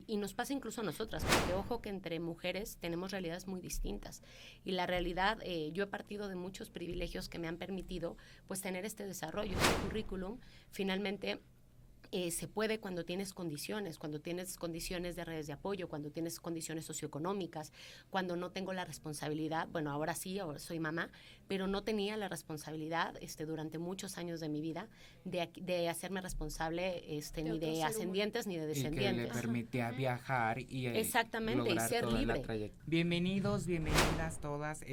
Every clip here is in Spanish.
y nos pasa incluso a nosotras, porque ojo que entre mujeres tenemos realidades muy distintas. Y la realidad, yo he partido de muchos privilegios que me han permitido pues tener este desarrollo, este currículum. Finalmente, se puede cuando tienes condiciones de redes de apoyo, cuando tienes condiciones socioeconómicas, cuando no tengo la responsabilidad, bueno, ahora sí, ahora soy mamá, pero no tenía la responsabilidad durante muchos años de mi vida de hacerme responsable ni de ascendientes ni de descendientes. Y que le permitía viajar y exactamente, y ser libre. Bienvenidos, bienvenidas todas.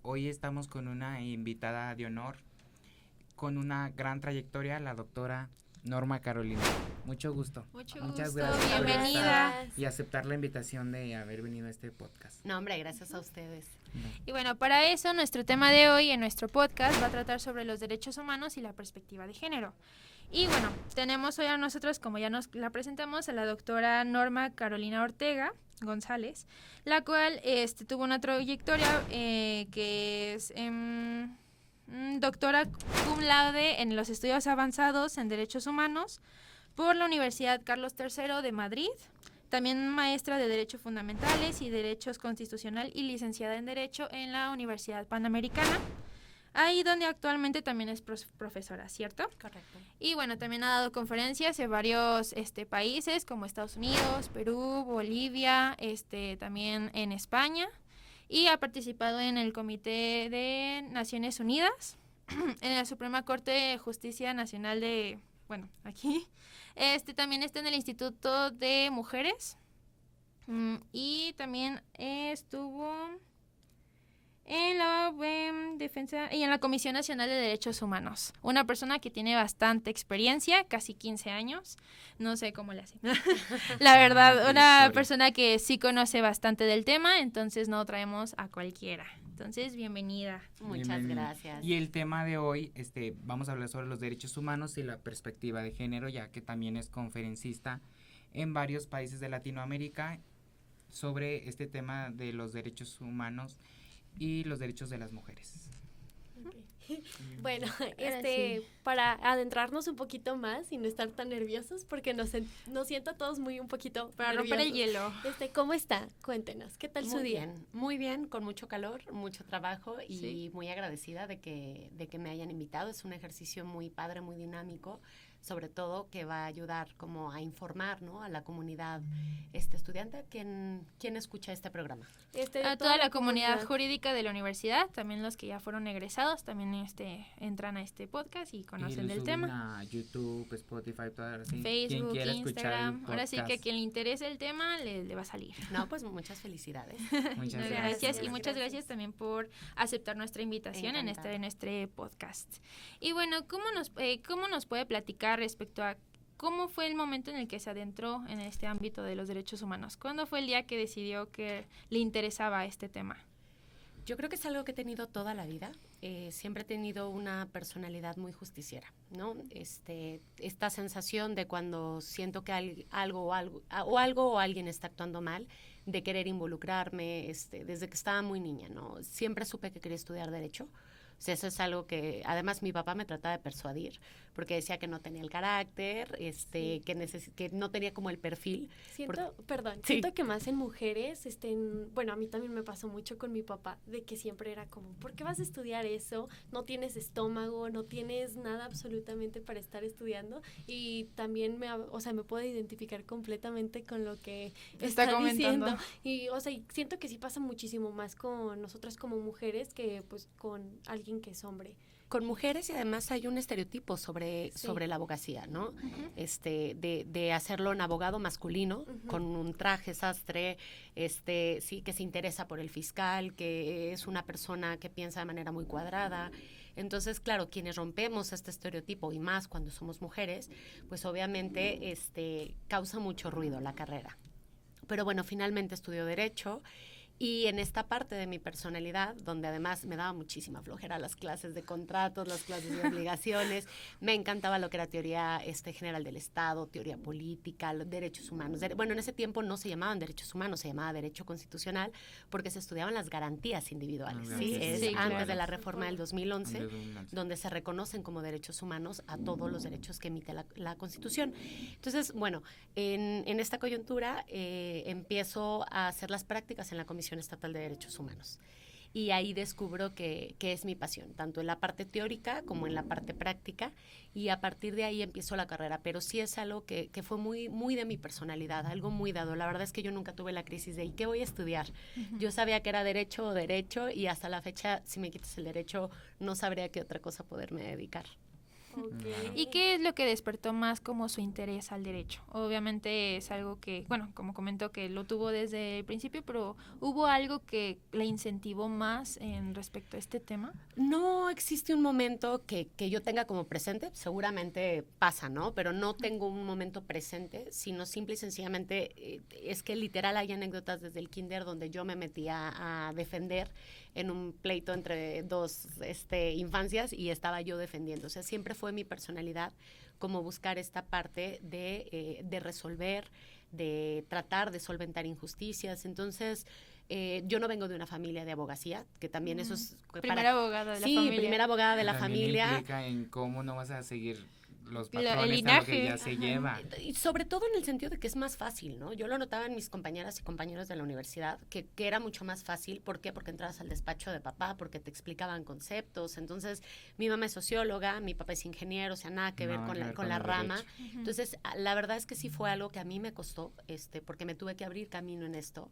Hoy estamos con una invitada de honor, con una gran trayectoria, la doctora Norma Carolina. Mucho gusto. Muchas gracias. Bienvenida. Y aceptar la invitación de haber venido a este podcast. No, hombre, gracias a ustedes. Y bueno, para eso nuestro tema de hoy en nuestro podcast va a tratar sobre los derechos humanos y la perspectiva de género. Y bueno, tenemos hoy a nosotros, como ya nos la presentamos, a la doctora Norma Carolina Ortega González, la cual tuvo una trayectoria que es doctora cum laude en los estudios avanzados en derechos humanos por la Universidad Carlos III de Madrid, también maestra de Derecho Fundamentales y Derechos Constitucional y licenciada en Derecho en la Universidad Panamericana, ahí donde actualmente también es profesora, ¿cierto? Correcto. Y bueno, también ha dado conferencias en varios países como Estados Unidos, Perú, Bolivia, también en España, y ha participado en el Comité de Naciones Unidas, en la Suprema Corte de Justicia Nacional de, bueno, aquí, también está en el Instituto de Mujeres, y también estuvo en la defensa y en la Comisión Nacional de Derechos Humanos. Una persona que tiene bastante experiencia, casi 15 años, no sé cómo le hace. La verdad, una persona que sí conoce bastante del tema, entonces no traemos a cualquiera. Entonces, bienvenida. Muchas gracias. Y el tema de hoy, vamos a hablar sobre los derechos humanos y la perspectiva de género, ya que también es conferencista en varios países de Latinoamérica sobre este tema de los derechos humanos y los derechos de las mujeres. Okay. Bueno, para adentrarnos un poquito más y no estar tan nerviosos, porque nos siento a todos un poquito para nerviosos. romper el hielo. ¿Cómo está? Cuéntenos, ¿qué tal su día? Muy bien, con mucho calor, mucho trabajo y muy agradecida de que me hayan invitado. Es un ejercicio muy padre, muy dinámico, sobre todo que va a ayudar como a informar, ¿no?, a la comunidad estudiante. ¿Quién escucha este programa? A toda la comunidad jurídica de la universidad, también los que ya fueron egresados, también entran a este podcast y conocen del tema. A YouTube, Spotify, Facebook, Instagram. Ahora sí que a quien le interese el tema le va a salir. No, pues muchas felicidades. Muchas gracias y muchas gracias también por aceptar nuestra invitación en este podcast. Y bueno, ¿cómo nos puede platicar respecto a cómo fue el momento en el que se adentró en este ámbito de los derechos humanos? ¿Cuándo fue el día que decidió que le interesaba este tema? Yo creo que es algo que he tenido toda la vida. Siempre he tenido una personalidad muy justiciera, ¿no? Esta sensación de cuando siento que algo o alguien está actuando mal, de querer involucrarme, desde que estaba muy niña, ¿no? Siempre supe que quería estudiar Derecho. O sea, eso es algo que, además, mi papá me trataba de persuadir, porque decía que no tenía el carácter, que no tenía como el perfil. Siento que más en mujeres, bueno, a mí también me pasó mucho con mi papá, de que siempre era como, ¿por qué vas a estudiar eso? No tienes estómago, no tienes nada absolutamente para estar estudiando, y también me puedo identificar completamente con lo que está diciendo. Y, siento que sí pasa muchísimo más con nosotras como mujeres que, pues, con alguien que es hombre. Con mujeres, y además hay un estereotipo sobre la abogacía, ¿no? Uh-huh. De hacerlo un abogado masculino, uh-huh, con un traje sastre, que se interesa por el fiscal, que es una persona que piensa de manera muy cuadrada. Entonces, claro, quienes rompemos este estereotipo, y más cuando somos mujeres, pues obviamente causa mucho ruido la carrera. Pero bueno, finalmente estudió Derecho. Y en esta parte de mi personalidad, donde además me daba muchísima flojera las clases de contratos, las clases de obligaciones, me encantaba lo que era teoría general del Estado, teoría política, los derechos humanos. Bueno, en ese tiempo no se llamaban derechos humanos, se llamaba derecho constitucional, porque se estudiaban las garantías individuales. ¿Sí? Es Sí, antes claro. de la reforma del 2011, donde se reconocen como derechos humanos a todos los derechos que emite la Constitución. Entonces, bueno, en esta coyuntura empiezo a hacer las prácticas en la Comisión Estatal de Derechos Humanos. Y ahí descubro que es mi pasión, tanto en la parte teórica como en la parte práctica, y a partir de ahí empiezo la carrera, pero sí es algo que fue muy, muy de mi personalidad, algo muy dado. La verdad es que yo nunca tuve la crisis de ¿y qué voy a estudiar? Yo sabía que era derecho, y hasta la fecha, si me quitas el derecho, no sabría qué otra cosa poderme dedicar. Okay. ¿Y qué es lo que despertó más como su interés al derecho? Obviamente es algo que, bueno, como comentó que lo tuvo desde el principio, pero ¿hubo algo que le incentivó más en respecto a este tema? No existe un momento que yo tenga como presente, seguramente pasa, ¿no? Pero no tengo un momento presente, sino simple y sencillamente es que literal hay anécdotas desde el kinder donde yo me metía a defender en un pleito entre dos infancias y estaba yo defendiendo. O sea, siempre fue mi personalidad como buscar esta parte de resolver, de tratar de solventar injusticias. Entonces, yo no vengo de una familia de abogacía, que también eso es... Primera abogada de la Sí, familia. primera abogada de la También familia. implica en cómo no vas a seguir los El patrones a lo linaje. que ya se Ajá. lleva. Y sobre todo en el sentido de que es más fácil, ¿no? Yo lo notaba en mis compañeras y compañeros de la universidad, que era mucho más fácil. ¿Por qué? Porque entrabas al despacho de papá, porque te explicaban conceptos. Entonces, mi mamá es socióloga, mi papá es ingeniero, o sea, nada que ver No, con nada con con la el rama. derecho. Entonces, la verdad es que sí fue algo que a mí me costó, porque me tuve que abrir camino en esto.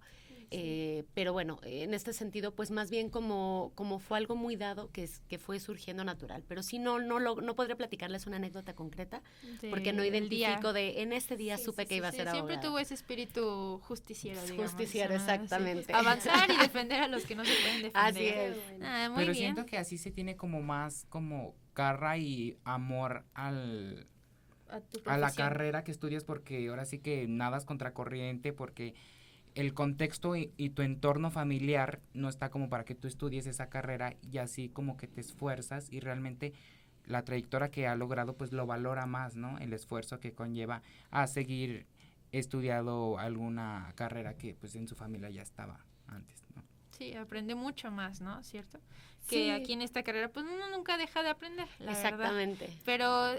Pero bueno, en este sentido, pues más bien como fue algo muy dado que fue surgiendo natural. Pero sí, no podría platicarles una anécdota concreta, porque no identifico en este día supe que iba a ser siempre abogada. tuvo ese espíritu justiciero, digamos. Justiciero, ¿no? Sí. exactamente. Avanzar y defender a los que no se pueden defender. Así es. Ah, muy Pero bien. siento que así se tiene como más como garra y amor A tu a la profesión. carrera que estudias, porque ahora sí que nadas contracorriente, porque el contexto y tu entorno familiar no está como para que tú estudies esa carrera, y así como que te esfuerzas y realmente la trayectoria que ha logrado pues lo valora más, ¿no? El esfuerzo que conlleva a seguir estudiado alguna carrera que pues en su familia ya estaba antes, ¿no? Sí, aprende mucho más, ¿no? ¿Cierto? Sí. Que aquí en esta carrera pues uno nunca deja de aprender, la verdad. Exactamente. Pero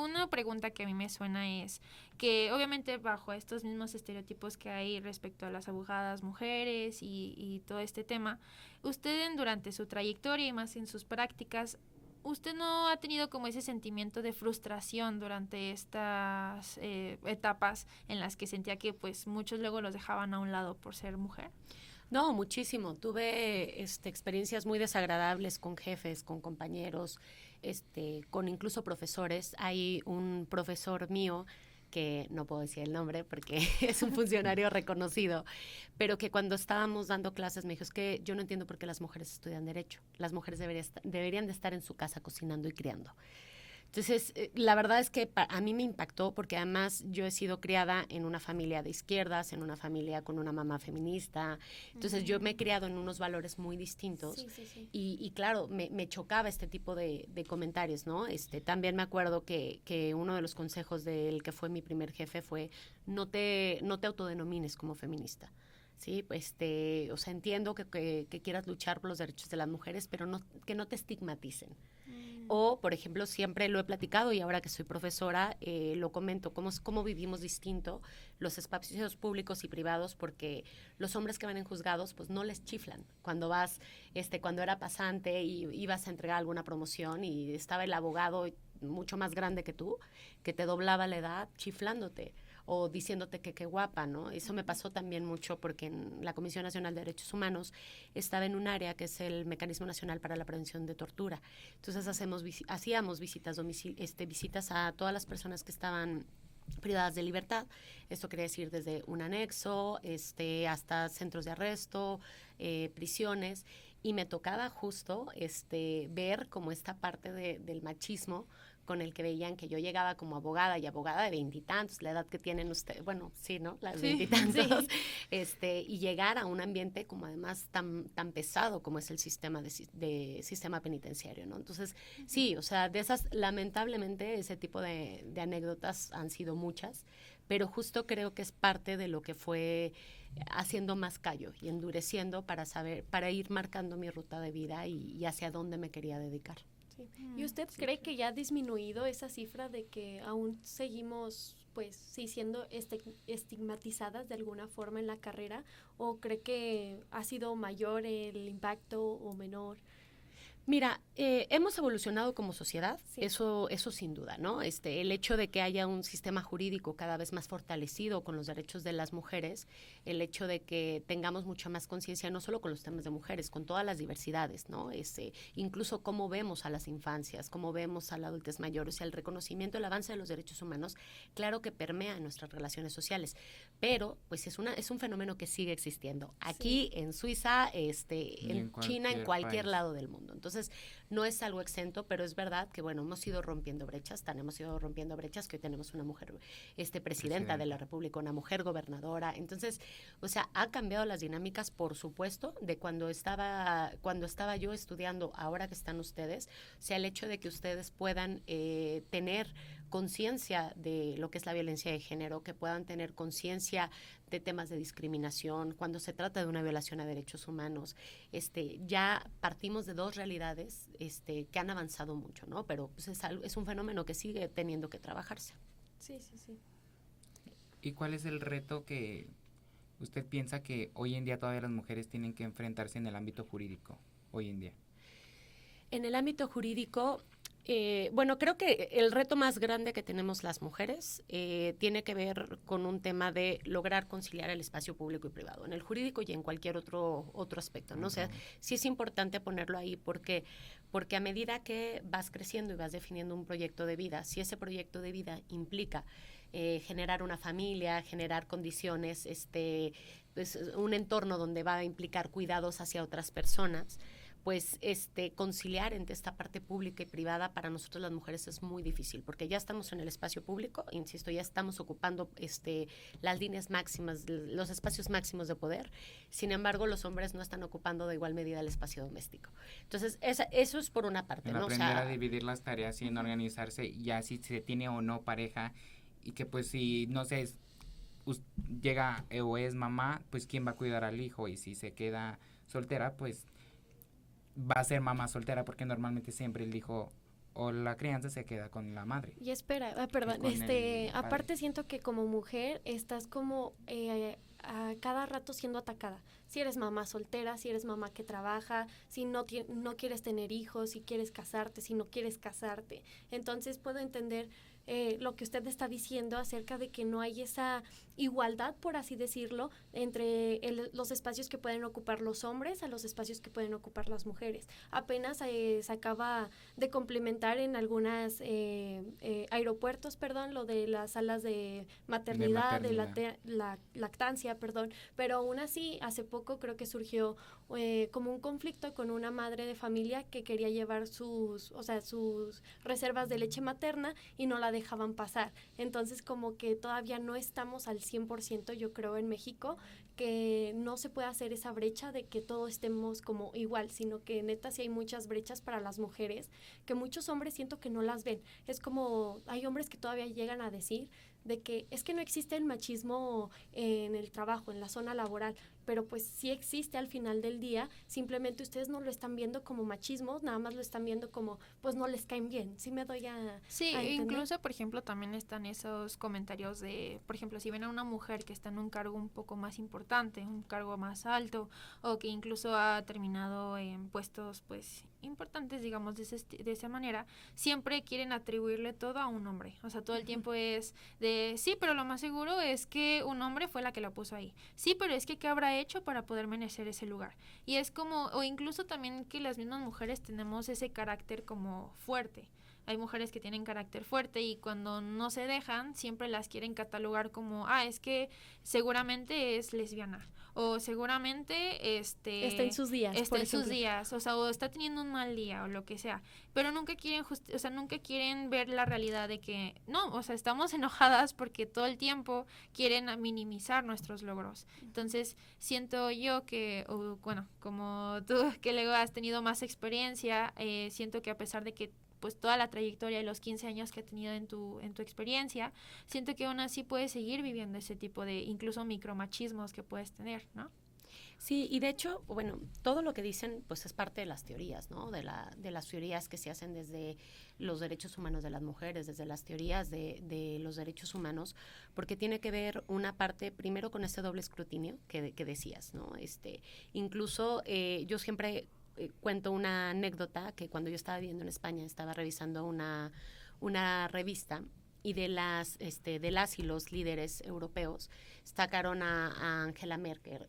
una pregunta que a mí me suena es que obviamente bajo estos mismos estereotipos que hay respecto a las abogadas mujeres y todo este tema, usted durante su trayectoria y más en sus prácticas, ¿usted no ha tenido como ese sentimiento de frustración durante estas etapas en las que sentía que pues muchos luego los dejaban a un lado por ser mujer? No, muchísimo. Tuve experiencias muy desagradables con jefes, con compañeros, con incluso profesores. Hay un profesor mío que no puedo decir el nombre porque es un funcionario reconocido, pero que cuando estábamos dando clases me dijo, es que yo no entiendo por qué las mujeres estudian derecho. Las mujeres deberían de estar en su casa cocinando y criando. Entonces, la verdad es que a mí me impactó porque además yo he sido criada en una familia de izquierdas, en una familia con una mamá feminista. Entonces, yo me he criado en unos valores muy distintos. Sí. Y claro, me chocaba este tipo de comentarios, ¿no? También me acuerdo que uno de los consejos del que fue mi primer jefe fue no te autodenomines como feminista. Sí, pues o sea, entiendo que quieras luchar por los derechos de las mujeres, pero que no te estigmaticen. O, por ejemplo, siempre lo he platicado y ahora que soy profesora lo comento, cómo vivimos distinto los espacios públicos y privados, porque los hombres que van en juzgados pues no les chiflan. Cuando vas, cuando era pasante y ibas a entregar alguna promoción y estaba el abogado mucho más grande que tú, que te doblaba la edad chiflándote o diciéndote que qué guapa, ¿no? Eso me pasó también mucho porque en la Comisión Nacional de Derechos Humanos estaba en un área que es el Mecanismo Nacional para la Prevención de Tortura. Entonces hacíamos visitas a todas las personas que estaban privadas de libertad. Esto quiere decir desde un anexo hasta centros de arresto, prisiones, y me tocaba justo ver como esta parte del machismo con el que veían que yo llegaba como abogada y abogada de 20 y tantos, la edad que tienen ustedes, bueno, sí, ¿no? Las 20 y tantos, y llegar a un ambiente como además tan pesado como es el sistema de sistema penitenciario, ¿no? Entonces, sí, o sea, de esas, lamentablemente, ese tipo de anécdotas han sido muchas, pero justo creo que es parte de lo que fue haciendo más callo y endureciendo para ir marcando mi ruta de vida y hacia dónde me quería dedicar. Sí. ¿Y usted cree que ya ha disminuido esa cifra de que aún seguimos, pues, sí, siendo estigmatizadas de alguna forma en la carrera? ¿O cree que ha sido mayor el impacto o menor? Mira, hemos evolucionado como sociedad, Sí. eso sin duda, ¿no? El hecho de que haya un sistema jurídico cada vez más fortalecido con los derechos de las mujeres, el hecho de que tengamos mucha más conciencia, no solo con los temas de mujeres, con todas las diversidades, ¿no? Incluso cómo vemos a las infancias, cómo vemos a la adultez mayor, o sea, el reconocimiento, el avance de los derechos humanos, claro que permea en nuestras relaciones sociales, pero pues es un fenómeno que sigue existiendo. Aquí, en Suiza, en China, en cualquier país. lado del mundo. Entonces, no es algo exento, pero es verdad que, bueno, hemos ido rompiendo brechas, que hoy tenemos una mujer presidenta de la República, una mujer gobernadora. Entonces, o sea, ha cambiado las dinámicas, por supuesto, de cuando estaba yo estudiando, ahora que están ustedes. O sea, el hecho de que ustedes puedan tener conciencia de lo que es la violencia de género, que puedan tener conciencia de temas de discriminación, cuando se trata de una violación a derechos humanos, ya partimos de dos realidades que han avanzado mucho, ¿no? Pero pues, es un fenómeno que sigue teniendo que trabajarse. Sí, sí, sí. ¿Y cuál es el reto que usted piensa que hoy en día todavía las mujeres tienen que enfrentarse en el ámbito jurídico, hoy en día? En el ámbito jurídico, bueno, creo que el reto más grande que tenemos las mujeres tiene que ver con un tema de lograr conciliar el espacio público y privado, en el jurídico y en cualquier otro aspecto, ¿no? O sea, sí es importante ponerlo ahí porque a medida que vas creciendo y vas definiendo un proyecto de vida, si ese proyecto de vida implica generar una familia, generar condiciones, pues, un entorno donde va a implicar cuidados hacia otras personas, pues conciliar entre esta parte pública y privada para nosotros las mujeres es muy difícil, porque ya estamos en el espacio público, insisto, ya estamos ocupando las líneas máximas, los espacios máximos de poder. Sin embargo, los hombres no están ocupando de igual medida el espacio doméstico. Entonces, eso es por una parte, El ¿no? aprender a dividir las tareas y en organizarse, ya si se tiene o no pareja, y que pues si, no sé, llega o es mamá, pues quién va a cuidar al hijo, y si se queda soltera, pues va a ser mamá soltera, porque normalmente siempre el hijo o la crianza se queda con la madre. Y espera, perdón, aparte siento que como mujer estás como a cada rato siendo atacada. Si eres mamá soltera, si eres mamá que trabaja, si no quieres tener hijos, si quieres casarte, si no quieres casarte. Entonces puedo entender lo que usted está diciendo acerca de que no hay esa igualdad, por así decirlo, entre los espacios que pueden ocupar los hombres a los espacios que pueden ocupar las mujeres. Apenas se acaba de complementar en algunos aeropuertos, lo de las salas de maternidad, de la lactancia, pero aún así, hace poco creo que surgió como un conflicto con una madre de familia que quería llevar sus reservas de leche materna y no la dejaban pasar. Entonces, como que todavía no estamos al 100%, yo creo, en México, que no se puede hacer esa brecha de que todos estemos como igual, sino que neta sí hay muchas brechas para las mujeres, que muchos hombres siento que no las ven. Es como, hay hombres que todavía llegan a decir de que es que no existe el machismo en el trabajo, en la zona laboral, pero pues sí existe al final del día, simplemente ustedes no lo están viendo como machismo, nada más lo están viendo como, pues no les caen bien, ¿sí me doy a Sí, a entender? incluso, por ejemplo, también están esos comentarios de, por ejemplo, si ven a una mujer que está en un cargo un poco más importante, un cargo más alto, o que incluso ha terminado en puestos, pues, importantes, digamos, de esa manera, siempre quieren atribuirle todo a un hombre. O sea, todo el tiempo es de, sí, pero lo más seguro es que un hombre fue la que la puso ahí. Sí, pero es que ¿qué habrá hecho para poder merecer ese lugar? Y es como, o incluso también que las mismas mujeres tenemos ese carácter como fuerte. Hay mujeres que tienen carácter fuerte y cuando no se dejan, siempre las quieren catalogar como, es que seguramente es lesbiana o seguramente está en sus días, está en sus días, o sea, o está teniendo un mal día o lo que sea, pero nunca quieren o sea, nunca quieren ver la realidad de que no, o sea, estamos enojadas porque todo el tiempo quieren minimizar nuestros logros. Entonces, siento yo que, bueno, como tú que luego has tenido más experiencia, siento que a pesar de que pues toda la trayectoria y los 15 años que has tenido en tu experiencia, siento que aún así puedes seguir viviendo ese tipo de incluso micromachismos que puedes tener, ¿no? Sí, y de hecho, bueno, todo lo que dicen pues es parte de las teorías, ¿no? De las teorías que se hacen desde los derechos humanos de las mujeres, desde las teorías de los derechos humanos, porque tiene que ver una parte primero con ese doble escrutinio que decías, ¿no? Incluso yo siempre cuento una anécdota que cuando yo estaba viviendo en España estaba revisando una revista y de las y los líderes europeos sacaron a Angela Merkel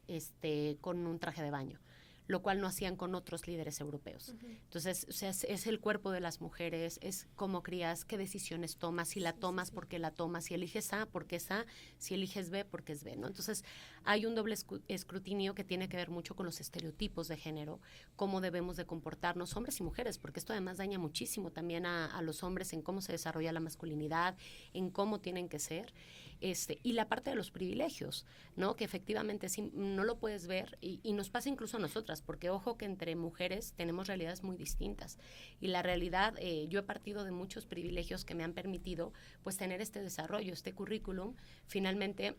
con un traje de baño, lo cual no hacían con otros líderes europeos. Uh-huh. Entonces, o sea, es el cuerpo de las mujeres, es cómo crías, qué decisiones tomas, si la tomas, por qué la tomas, si eliges A, por qué es A, si eliges B, por qué es B, ¿no? Entonces, hay un doble escrutinio que tiene que ver mucho con los estereotipos de género, cómo debemos de comportarnos hombres y mujeres, porque esto además daña muchísimo también a los hombres en cómo se desarrolla la masculinidad, en cómo tienen que ser. Y la parte de los privilegios, ¿no? Que efectivamente sí, no lo puedes ver y nos pasa incluso a nosotras, porque ojo que entre mujeres tenemos realidades muy distintas y la realidad, yo he partido de muchos privilegios que me han permitido pues tener este desarrollo, este currículum, finalmente.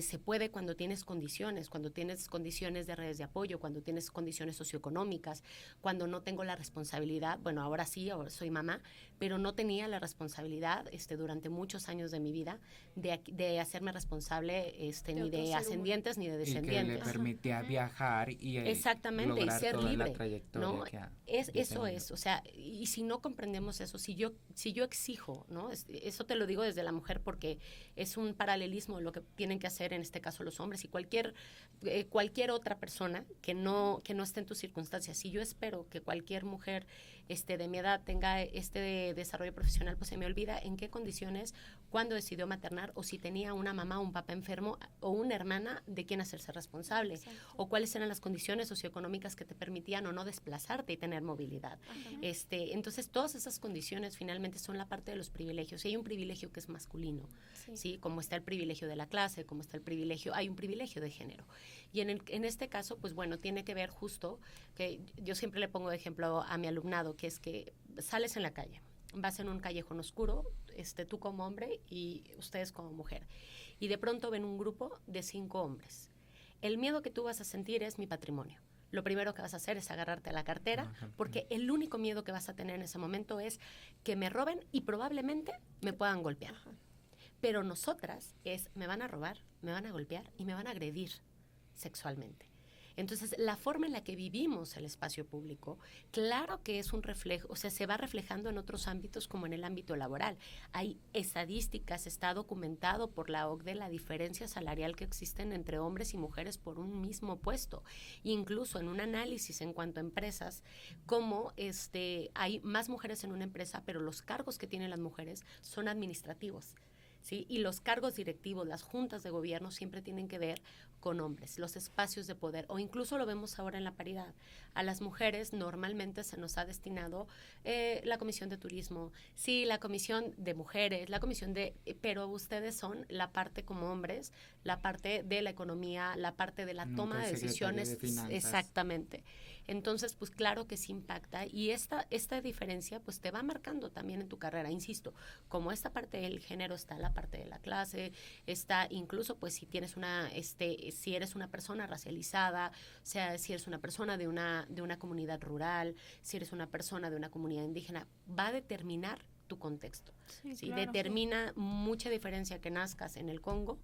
Se puede cuando tienes condiciones de redes de apoyo, cuando tienes condiciones socioeconómicas, cuando no tengo la responsabilidad, bueno, ahora sí, ahora soy mamá, pero no tenía la responsabilidad durante muchos años de mi vida de hacerme responsable ni de ascendientes ni de descendientes. Y que le permitía viajar y exactamente, lograr y ser toda libre, la trayectoria ¿no? que Eso es, o sea, y si no comprendemos eso, si yo exijo, ¿no? Eso te lo digo desde la mujer porque es un paralelismo lo que tienen que hacer en este caso los hombres y cualquier otra persona que no esté en tus circunstancias. Si yo espero que cualquier mujer de mi edad tenga este desarrollo profesional, pues se me olvida en qué condiciones, cuándo decidió maternar o si tenía una mamá o un papá enfermo o una hermana de quien hacerse responsable. Exacto. O cuáles eran las condiciones socioeconómicas que te permitían o no desplazarte y tener movilidad. Entonces todas esas condiciones finalmente son la parte de los privilegios y hay un privilegio que es masculino, ¿sí? Como está el privilegio de la clase, como está el privilegio, hay un privilegio de género. Y en este caso, pues bueno, tiene que ver justo, que yo siempre le pongo de ejemplo a mi alumnado, que es que sales en la calle, vas en un callejón oscuro, tú como hombre y ustedes como mujer, y de pronto ven un grupo de 5 hombres. El miedo que tú vas a sentir es mi patrimonio. Lo primero que vas a hacer es agarrarte a la cartera, porque el único miedo que vas a tener en ese momento es que me roben y probablemente me puedan golpear. Pero nosotras me van a robar, me van a golpear y me van a agredir sexualmente. Entonces, la forma en la que vivimos el espacio público, claro que es un reflejo, o sea, se va reflejando en otros ámbitos como en el ámbito laboral. Hay estadísticas, está documentado por la OCDE la diferencia salarial que existen entre hombres y mujeres por un mismo puesto. Incluso en un análisis en cuanto a empresas, como hay más mujeres en una empresa, pero los cargos que tienen las mujeres son administrativos. ¿Sí? Y los cargos directivos, las juntas de gobierno siempre tienen que ver con hombres, los espacios de poder, o incluso lo vemos ahora en la paridad. A las mujeres normalmente se nos ha destinado la comisión de turismo, sí, la comisión de mujeres, pero ustedes son la parte como hombres, la parte de la economía, la parte de la toma de decisiones. Exactamente. Entonces, pues claro que sí impacta y esta diferencia pues te va marcando también en tu carrera, insisto, como esta parte del género está la parte de la clase, está incluso pues si tienes si eres una persona racializada, o sea, si eres una persona de una comunidad rural, si eres una persona de una comunidad indígena, va a determinar tu contexto. Sí, claro, determina mucha diferencia que nazcas en el Congo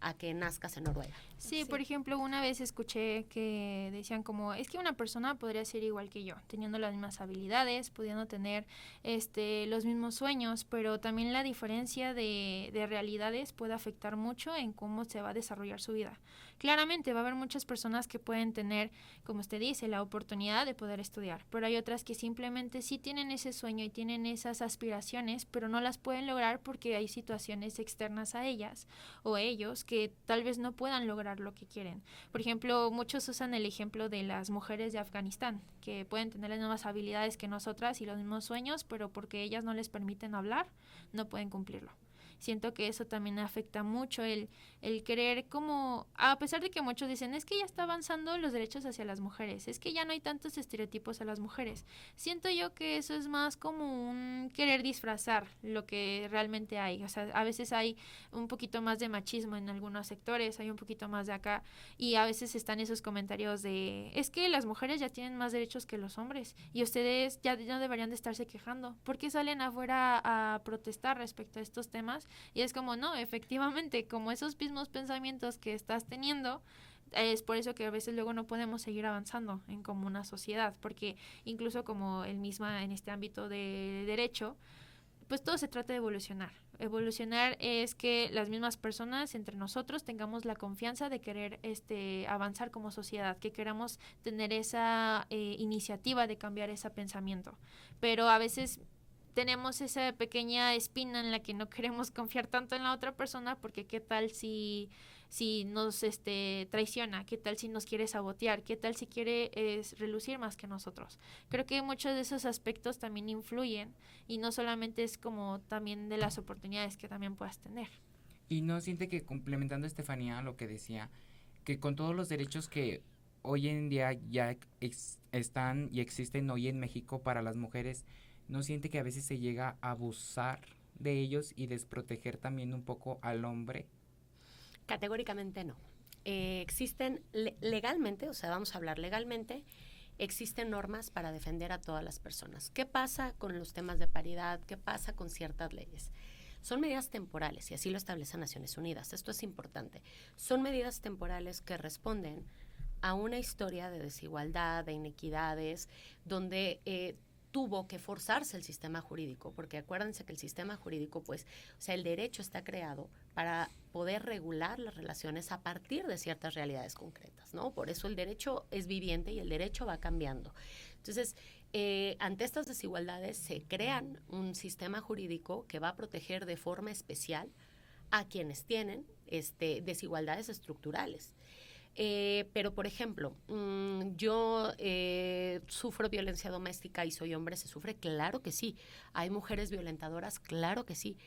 a que nazcas en Noruega. Sí, por ejemplo, una vez escuché que decían como, es que una persona podría ser igual que yo, teniendo las mismas habilidades, pudiendo tener los mismos sueños, pero también la diferencia de realidades puede afectar mucho en cómo se va a desarrollar su vida. Claramente va a haber muchas personas que pueden tener, como usted dice, la oportunidad de poder estudiar, pero hay otras que simplemente sí tienen ese sueño y tienen esas aspiraciones, pero no las pueden lograr porque hay situaciones externas a ellas o ellos que tal vez no puedan lograr lo que quieren. Por ejemplo, muchos usan el ejemplo de las mujeres de Afganistán, que pueden tener las mismas habilidades que nosotras y los mismos sueños, pero porque ellas no les permiten hablar, no pueden cumplirlo. Siento que eso también afecta mucho el querer como, a pesar de que muchos dicen, es que ya está avanzando los derechos hacia las mujeres, es que ya no hay tantos estereotipos a las mujeres. Siento yo que eso es más como un querer disfrazar lo que realmente hay. O sea, a veces hay un poquito más de machismo en algunos sectores, hay un poquito más de acá, y a veces están esos comentarios de, es que las mujeres ya tienen más derechos que los hombres, y ustedes ya no deberían de estarse quejando. ¿Por qué salen afuera a protestar respecto a estos temas? Y es como, no, efectivamente, como esos mismos pensamientos que estás teniendo, es por eso que a veces luego no podemos seguir avanzando en como una sociedad, porque incluso como el misma en este ámbito de derecho, pues todo se trata de evolucionar. Evolucionar es que las mismas personas entre nosotros tengamos la confianza de querer avanzar como sociedad, que queramos tener esa iniciativa de cambiar ese pensamiento. Pero a veces tenemos esa pequeña espina en la que no queremos confiar tanto en la otra persona, porque qué tal si nos traiciona, qué tal si nos quiere sabotear, qué tal si quiere relucir más que nosotros. Creo que muchos de esos aspectos también influyen, y no solamente es como también de las oportunidades que también puedas tener. Y no siente que, complementando a Estefanía lo que decía, que con todos los derechos que hoy en día ya están y existen hoy en México para las mujeres, ¿no siente que a veces se llega a abusar de ellos y desproteger también un poco al hombre? Categóricamente no. Existen legalmente, o sea, vamos a hablar legalmente, existen normas para defender a todas las personas. ¿Qué pasa con los temas de paridad? ¿Qué pasa con ciertas leyes? Son medidas temporales y así lo establece Naciones Unidas. Esto es importante. Son medidas temporales que responden a una historia de desigualdad, de inequidades, donde tuvo que forzarse el sistema jurídico, porque acuérdense que el sistema jurídico, pues, o sea, el derecho está creado para poder regular las relaciones a partir de ciertas realidades concretas, ¿no? Por eso el derecho es viviente y el derecho va cambiando. Entonces, ante estas desigualdades se crean un sistema jurídico que va a proteger de forma especial a quienes tienen desigualdades estructurales. Pero, por ejemplo, yo sufro violencia doméstica y soy hombre, ¿se sufre? Claro que sí. ¿Hay mujeres violentadoras? Claro que sí.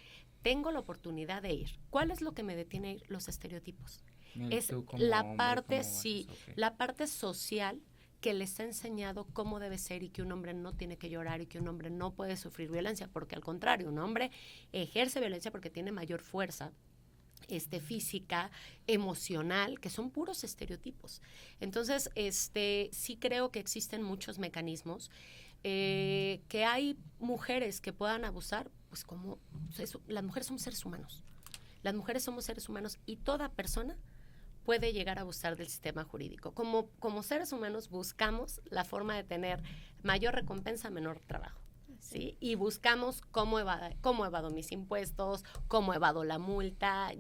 Tengo la oportunidad de ir. ¿Cuál es lo que me detiene a ir? Los estereotipos. Es la parte, sí, la parte social que les ha enseñado cómo debe ser y que un hombre no tiene que llorar y que un hombre no puede sufrir violencia, porque al contrario, un hombre ejerce violencia porque tiene mayor fuerza física, emocional, que son puros estereotipos. Entonces, sí creo que existen muchos mecanismos, que hay mujeres que puedan abusar, pues como las mujeres somos seres humanos. Las mujeres somos seres humanos y toda persona puede llegar a abusar del sistema jurídico. Como seres humanos buscamos la forma de tener mayor recompensa, menor trabajo. ¿Sí? Y buscamos cómo evado mis impuestos, cómo evado la multa,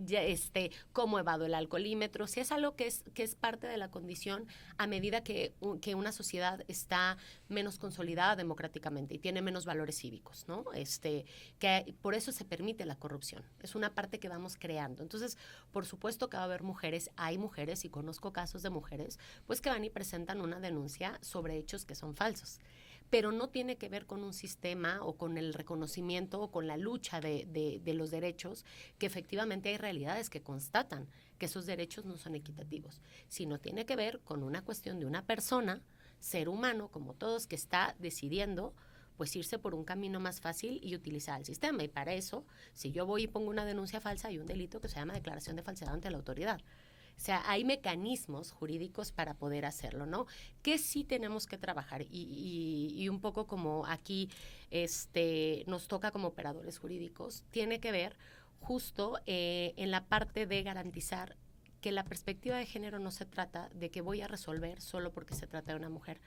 cómo evado el alcoholímetro. Si es algo que es parte de la condición a medida que una sociedad está menos consolidada democráticamente y tiene menos valores cívicos, ¿no? Que por eso se permite la corrupción. Es una parte que vamos creando. Entonces, por supuesto que va a haber mujeres, hay mujeres, y conozco casos de mujeres, pues que van y presentan una denuncia sobre hechos que son falsos. Pero no tiene que ver con un sistema o con el reconocimiento o con la lucha de los derechos, que efectivamente hay realidades que constatan que esos derechos no son equitativos, sino tiene que ver con una cuestión de una persona, ser humano como todos, que está decidiendo pues irse por un camino más fácil y utilizar el sistema. Y para eso, si yo voy y pongo una denuncia falsa, hay un delito que se llama declaración de falsedad ante la autoridad. O sea, hay mecanismos jurídicos para poder hacerlo, ¿no? Que sí tenemos que trabajar y un poco como aquí nos toca como operadores jurídicos, tiene que ver justo en la parte de garantizar que la perspectiva de género no se trata de que voy a resolver solo porque se trata de una mujer.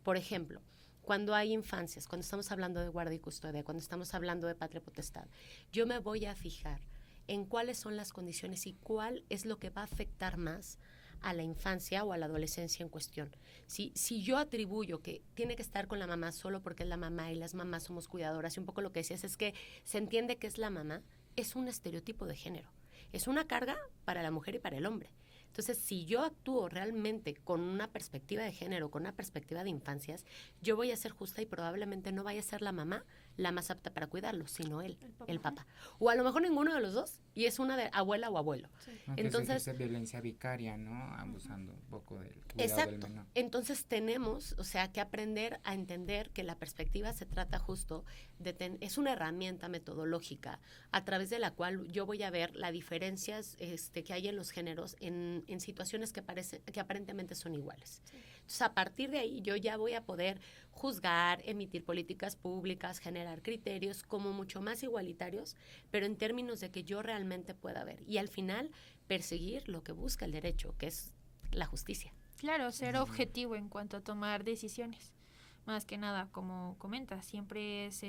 Por ejemplo, cuando hay infancias, cuando estamos hablando de guardia y custodia, cuando estamos hablando de patria potestad, yo me voy a fijar en cuáles son las condiciones y cuál es lo que va a afectar más a la infancia o a la adolescencia en cuestión. Si yo atribuyo que tiene que estar con la mamá solo porque es la mamá y las mamás somos cuidadoras, y un poco lo que decías es que se entiende que es la mamá, es un estereotipo de género. Es una carga para la mujer y para el hombre. Entonces, si yo actúo realmente con una perspectiva de género, con una perspectiva de infancias, yo voy a ser justa y probablemente no vaya a ser la mamá la más apta para cuidarlo, sino él, el papá. O a lo mejor ninguno de los dos, y es una de abuela o abuelo. Sí. Entonces, es violencia vicaria, ¿no? Abusando un poco del cuidado del menor. Entonces tenemos, o sea, que aprender a entender que la perspectiva se trata justo de es una herramienta metodológica a través de la cual yo voy a ver las diferencias que hay en los géneros en situaciones que aparentemente son iguales. Sí. Entonces, a partir de ahí, yo ya voy a poder juzgar, emitir políticas públicas, generar criterios como mucho más igualitarios, pero en términos de que yo realmente pueda ver. Y al final, perseguir lo que busca el derecho, que es la justicia. Claro, ser objetivo en cuanto a tomar decisiones. Más que nada, como comentas, siempre es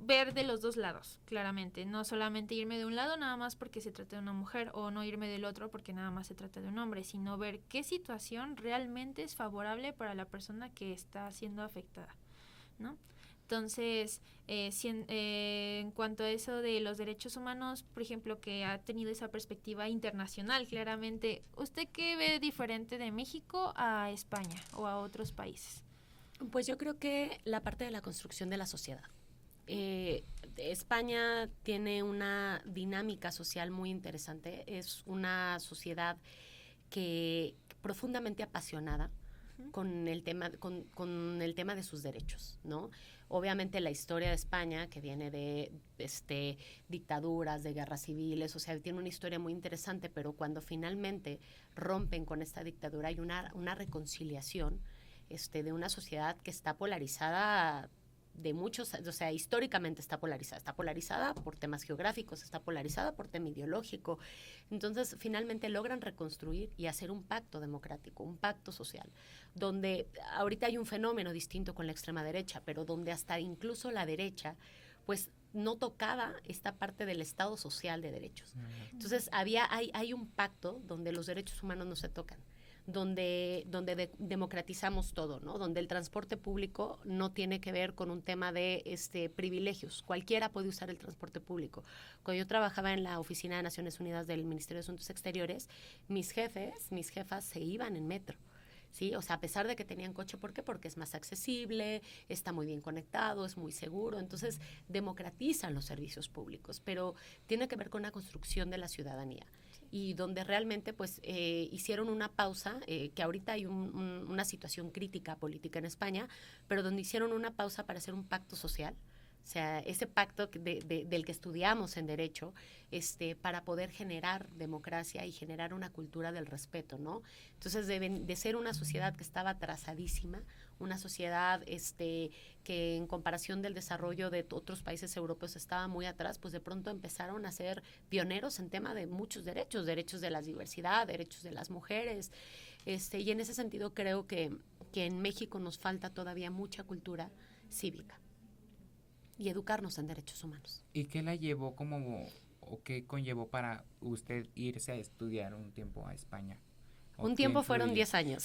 ver de los dos lados, claramente. No solamente irme de un lado nada más porque se trata de una mujer, o no irme del otro porque nada más se trata de un hombre, sino ver qué situación realmente es favorable para la persona que está siendo afectada, ¿no? Entonces, en cuanto a eso de los derechos humanos, por ejemplo, que ha tenido esa perspectiva internacional, claramente, ¿usted qué ve diferente de México a España o a otros países? Pues yo creo que la parte de la construcción de la sociedad. España tiene una dinámica social muy interesante. Es una sociedad que profundamente apasionada con el tema de sus derechos, ¿no? Obviamente la historia de España, que viene de dictaduras, de guerras civiles, o sea, tiene una historia muy interesante, pero cuando finalmente rompen con esta dictadura hay una reconciliación de una sociedad que está polarizada de muchos, o sea, históricamente está polarizada por temas geográficos, está polarizada por tema ideológico. Entonces, finalmente logran reconstruir y hacer un pacto democrático, un pacto social, donde ahorita hay un fenómeno distinto con la extrema derecha, pero donde hasta incluso la derecha, pues, no tocaba esta parte del Estado social de derechos. Entonces, hay un pacto donde los derechos humanos no se tocan, donde democratizamos todo, ¿no? Donde el transporte público no tiene que ver con un tema de privilegios. Cualquiera puede usar el transporte público. Cuando yo trabajaba en la oficina de Naciones Unidas del Ministerio de Asuntos Exteriores, mis jefas se iban en metro. ¿Sí? O sea, a pesar de que tenían coche, ¿por qué? Porque es más accesible, está muy bien conectado, es muy seguro. Entonces, democratizan los servicios públicos, pero tiene que ver con la construcción de la ciudadanía. Y donde realmente pues hicieron una pausa, que ahorita hay una situación crítica política en España, pero donde hicieron una pausa para hacer un pacto social, o sea, ese pacto del que estudiamos en Derecho, para poder generar democracia y generar una cultura del respeto, ¿no? Entonces, de ser una sociedad que estaba atrasadísima, una sociedad que en comparación del desarrollo de otros países europeos estaba muy atrás, pues de pronto empezaron a ser pioneros en tema de muchos derechos de la diversidad, derechos de las mujeres, y en ese sentido creo que en México nos falta todavía mucha cultura cívica y educarnos en derechos humanos. ¿Y qué la llevó o qué conllevó para usted irse a estudiar un tiempo a España? Un tiempo fueron 10 años.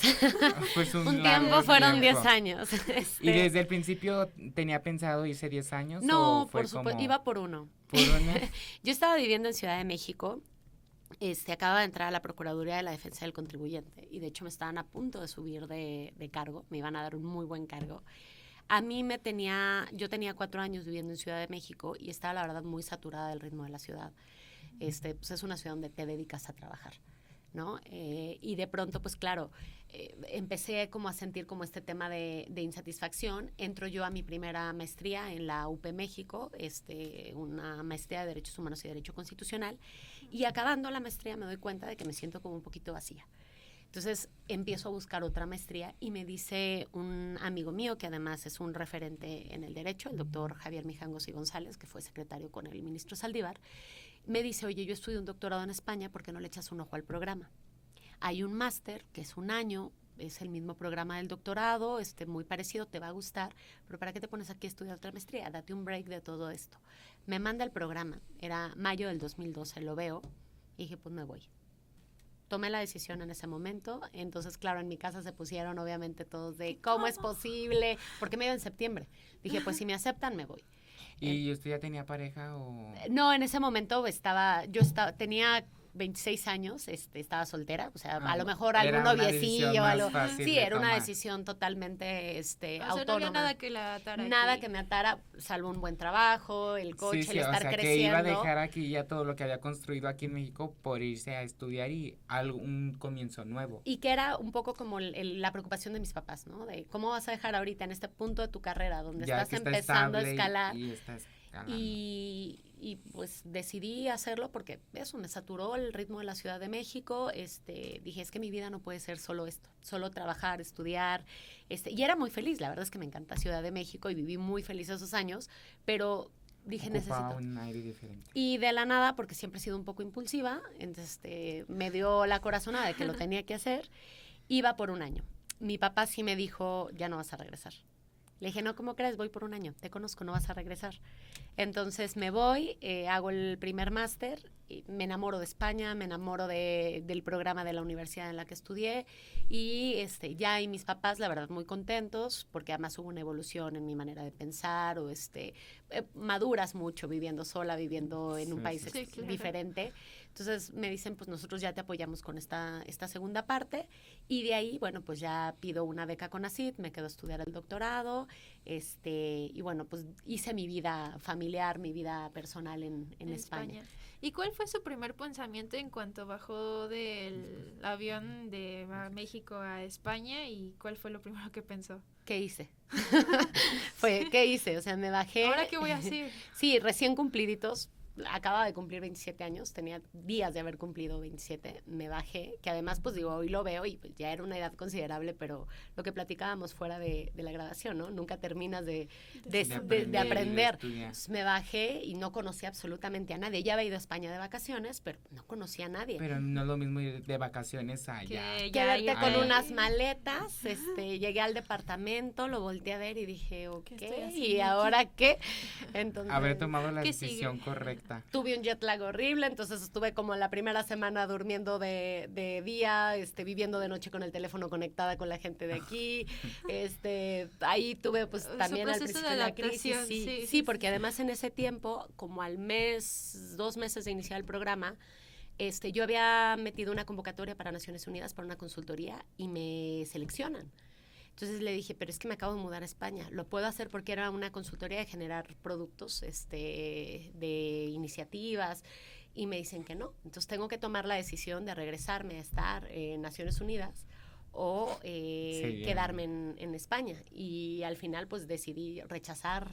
Pues un tiempo fueron 10 años. ¿Y desde el principio tenía pensado irse 10 años? No, por supuesto, iba por uno. ¿Por uno? Yo estaba viviendo en Ciudad de México. Acababa de entrar a la Procuraduría de la Defensa del Contribuyente y de hecho me estaban a punto de subir de cargo, me iban a dar un muy buen cargo. Yo tenía 4 años viviendo en Ciudad de México y estaba la verdad muy saturada del ritmo de la ciudad. Pues es una ciudad donde te dedicas a trabajar, ¿no? Y de pronto, pues claro, empecé como a sentir como este tema de insatisfacción. Entro yo a mi primera maestría en la UP México, una maestría de Derechos Humanos y Derecho Constitucional, y acabando la maestría me doy cuenta de que me siento como un poquito vacía. Entonces empiezo a buscar otra maestría y me dice un amigo mío que además es un referente en el derecho, el doctor Javier Mijangos y González, que fue secretario con el ministro Saldívar, me dice, oye, yo estudio un doctorado en España, ¿por qué no le echas un ojo al programa? Hay un máster que es 1 año, es el mismo programa del doctorado, muy parecido, te va a gustar, pero ¿para qué te pones aquí a estudiar otra maestría? Date un break de todo esto. Me manda el programa, era mayo del 2012, lo veo, y dije, pues me voy. Tomé la decisión en ese momento, entonces, claro, en mi casa se pusieron obviamente todos de, ¿cómo es posible? Porque me iba en septiembre. Dije, pues si me aceptan, me voy. ¿Y usted ya tenía pareja o...? No, en ese momento tenía 26 años, estaba soltera, o sea, a lo mejor algún noviecillo, algo. Sí, era una decisión totalmente autónoma. No había nada que la atara. Nada que me atara, salvo un buen trabajo, el coche, el estar creciendo. Que iba a dejar aquí ya todo lo que había construido aquí en México por irse a estudiar y un comienzo nuevo. Y que era un poco como la preocupación de mis papás, ¿no? De cómo vas a dejar ahorita en este punto de tu carrera donde ya estás empezando a escalar. Y pues decidí hacerlo porque eso me saturó el ritmo de la Ciudad de México. Dije, es que mi vida no puede ser solo esto, solo trabajar, estudiar. Y era muy feliz, la verdad es que me encanta Ciudad de México y viví muy feliz esos años, pero dije, necesito un aire diferente. Y de la nada, porque siempre he sido un poco impulsiva, entonces me dio la corazonada de que lo tenía que hacer. Iba por 1 año. Mi papá sí me dijo, ya no vas a regresar. Le dije, no, ¿cómo crees? Voy por 1 año, te conozco, no vas a regresar. Entonces me voy, hago el primer máster, me enamoro de España, me enamoro del programa de la universidad en la que estudié y ya y mis papás, la verdad, muy contentos porque además hubo una evolución en mi manera de pensar o maduras mucho viviendo sola, viviendo en un país diferente. Entonces me dicen, pues nosotros ya te apoyamos con esta segunda parte y de ahí, bueno, pues ya pido una beca con CONACYT, me quedo a estudiar el doctorado, y bueno, pues hice mi vida familiar, mi vida personal en España. ¿Y cuál fue su primer pensamiento en cuanto bajó del avión de México a España y cuál fue lo primero que pensó? ¿Qué hice? ¿Qué hice? O sea, me bajé. ¿Ahora qué voy a hacer? Sí, recién cumpliditos. Acababa de cumplir 27 años, tenía días de haber cumplido 27, me bajé, que además pues digo, hoy lo veo y pues, ya era una edad considerable, pero lo que platicábamos fuera de la grabación, ¿no? Nunca terminas de aprender. Entonces, me bajé y no conocía absolutamente a nadie, ya había ido a España de vacaciones, pero no conocía a nadie. Pero no es lo mismo ir de vacaciones allá. Quedarte con unas maletas, llegué al departamento, lo volteé a ver y dije, ok, ¿y ahora qué? Entonces, haber tomado la decisión correcta. Tuve un jet lag horrible, entonces estuve como la primera semana durmiendo de día, viviendo de noche con el teléfono conectada con la gente de aquí. Ahí tuve pues también al principio de la crisis. Sí, porque además en ese tiempo, como al mes, 2 meses de iniciar el programa, yo había metido una convocatoria para Naciones Unidas para una consultoría y me seleccionan. Entonces le dije, pero es que me acabo de mudar a España, lo puedo hacer porque era una consultoría de generar productos, de iniciativas, y me dicen que no. Entonces tengo que tomar la decisión de regresarme a estar en Naciones Unidas o quedarme en España. Y al final pues decidí rechazar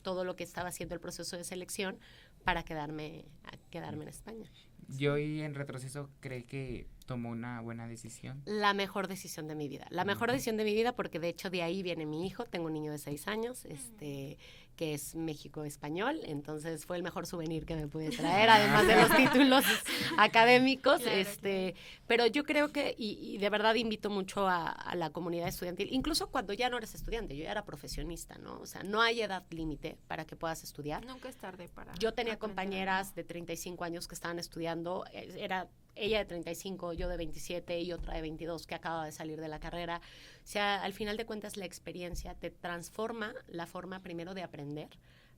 todo lo que estaba haciendo el proceso de selección para quedarme en España. Yo y en retroceso creo que tomó una buena decisión. La mejor decisión de mi vida. La mejor decisión de mi vida porque de hecho de ahí viene mi hijo. Tengo un niño de 6 años, que es México español. Entonces fue el mejor souvenir que me pude traer, además de los títulos académicos. Claro. Pero yo creo que, y de verdad invito mucho a la comunidad estudiantil, incluso cuando ya no eres estudiante, yo ya era profesionista, ¿no? O sea, no hay edad límite para que puedas estudiar. Nunca es tarde para Yo tenía compañeras de 35 años que estaban estudiando, era ella de 35, yo de 27 y otra de 22 que acaba de salir de la carrera. O sea, al final de cuentas la experiencia te transforma la forma primero de aprender,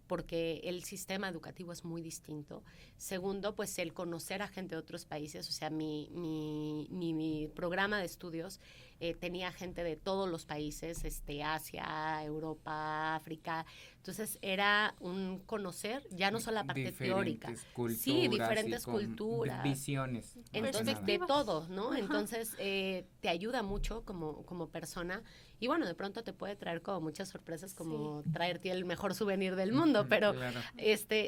porque el sistema educativo es muy distinto. Segundo, pues el conocer a gente de otros países, o sea, mi programa de estudios tenía gente de todos los países, Asia, Europa, África. Entonces era un conocer, ya no solo la parte teórica. Sí, diferentes culturas. Visiones. Entonces, de todo, ¿no? Ajá. Entonces, te ayuda mucho como persona. Y bueno, de pronto te puede traer como muchas sorpresas, como traerte el mejor souvenir del mundo, pero claro.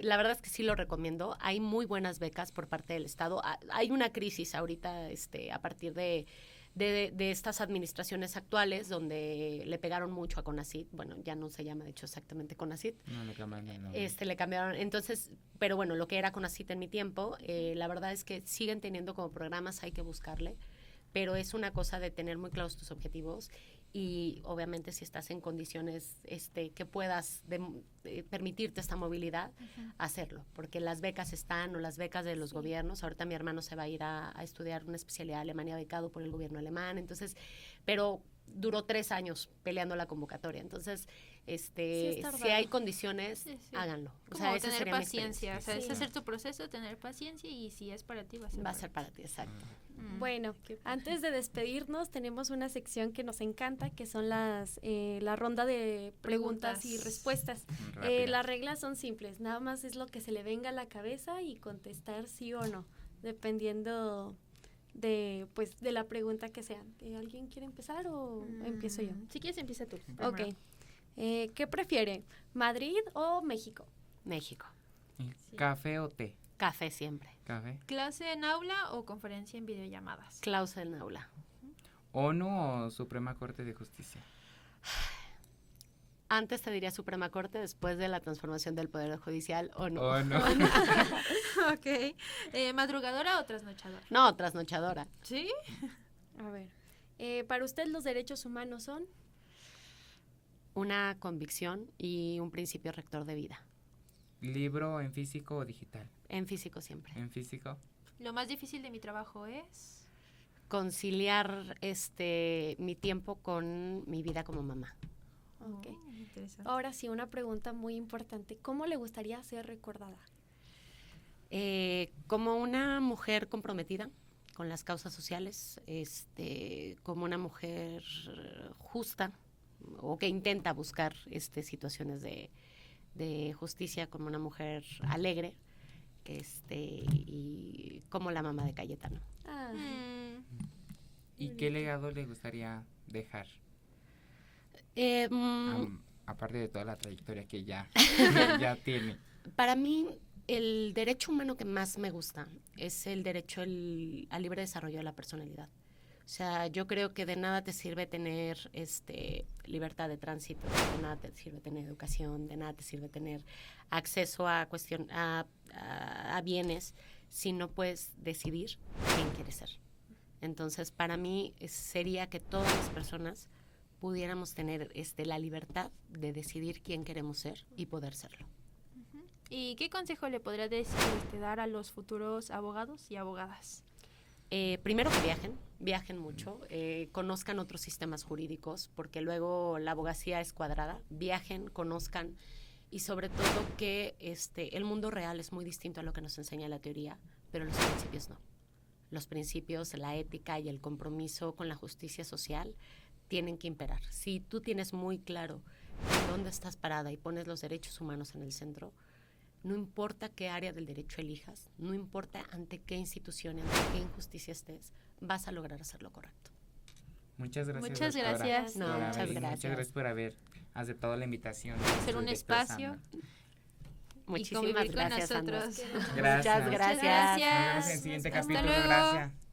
La verdad es que sí lo recomiendo. Hay muy buenas becas por parte del Estado. Hay una crisis ahorita, a partir de de estas administraciones actuales donde le pegaron mucho a CONACYT. Bueno, ya no se llama de hecho exactamente CONACYT. No, le cambiaron el nombre. Le cambiaron, entonces, pero bueno, lo que era CONACYT en mi tiempo, la verdad es que siguen teniendo como programas, hay que buscarle, pero es una cosa de tener muy claros tus objetivos y obviamente si estás en condiciones que puedas permitirte esta movilidad, hacerlo, porque las becas están, o las becas de los gobiernos. Ahorita mi hermano se va a ir a estudiar una especialidad en Alemania becado por el gobierno alemán, entonces, pero duró 3 años peleando la convocatoria, entonces si hay condiciones, háganlo. O sea, tener paciencia, o sea, es hacer tu proceso, tener paciencia y si es para ti, va a ser para ti, exacto. Bueno, antes de despedirnos tenemos una sección que nos encanta, que son la ronda de preguntas y respuestas. Las reglas son simples, nada más es lo que se le venga a la cabeza y contestar sí o no, dependiendo de la pregunta que sea. ¿Alguien quiere empezar o empiezo yo? Si quieres, empieza tú. Ok. ¿Qué prefiere, Madrid o México? México. ¿Café o té? Café siempre. ¿Café? ¿Clase en aula o conferencia en videollamadas? Clase en aula. ¿ONU o Suprema Corte de Justicia? Antes te diría Suprema Corte, después de la transformación del Poder Judicial, ONU. ONU. Ok. ¿Madrugadora o trasnochadora? No, trasnochadora. ¿Sí? A ver. ¿Para usted los derechos humanos son? Una convicción y un principio rector de vida. ¿Libro en físico o digital? En físico siempre. ¿En físico? Lo más difícil de mi trabajo es conciliar mi tiempo con mi vida como mamá. Ok. Interesante. Ahora sí, una pregunta muy importante. ¿Cómo le gustaría ser recordada? Como una mujer comprometida con las causas sociales, como una mujer justa o que intenta buscar situaciones de justicia, como una mujer alegre, y como la mamá de Cayetano. ¿Y qué legado le gustaría dejar? Aparte de toda la trayectoria que ya tiene. Para mí, el derecho humano que más me gusta es el derecho al libre desarrollo de la personalidad. O sea, yo creo que de nada te sirve tener libertad de tránsito, de nada te sirve tener educación, de nada te sirve tener acceso a bienes si no puedes decidir quién quieres ser. Entonces, para mí sería que todas las personas pudiéramos tener la libertad de decidir quién queremos ser y poder serlo. ¿Y qué consejo le podría dar a los futuros abogados y abogadas? Primero que viajen mucho, conozcan otros sistemas jurídicos, porque luego la abogacía es cuadrada. Viajen, conozcan y sobre todo que el mundo real es muy distinto a lo que nos enseña la teoría, pero los principios no. Los principios, la ética y el compromiso con la justicia social tienen que imperar. Si tú tienes muy claro en dónde estás parada y pones los derechos humanos en el centro, no importa qué área del derecho elijas, no importa ante qué institución, ante qué injusticia estés, vas a lograr hacer lo correcto. Muchas gracias. Muchas gracias. Muchas gracias. Muchas gracias por haber aceptado la invitación. Hacer un espacio. Muchísimas gracias a nosotros. Gracias. Muchas gracias. Nos vemos en el siguiente Hasta capítulo. luego. Gracias.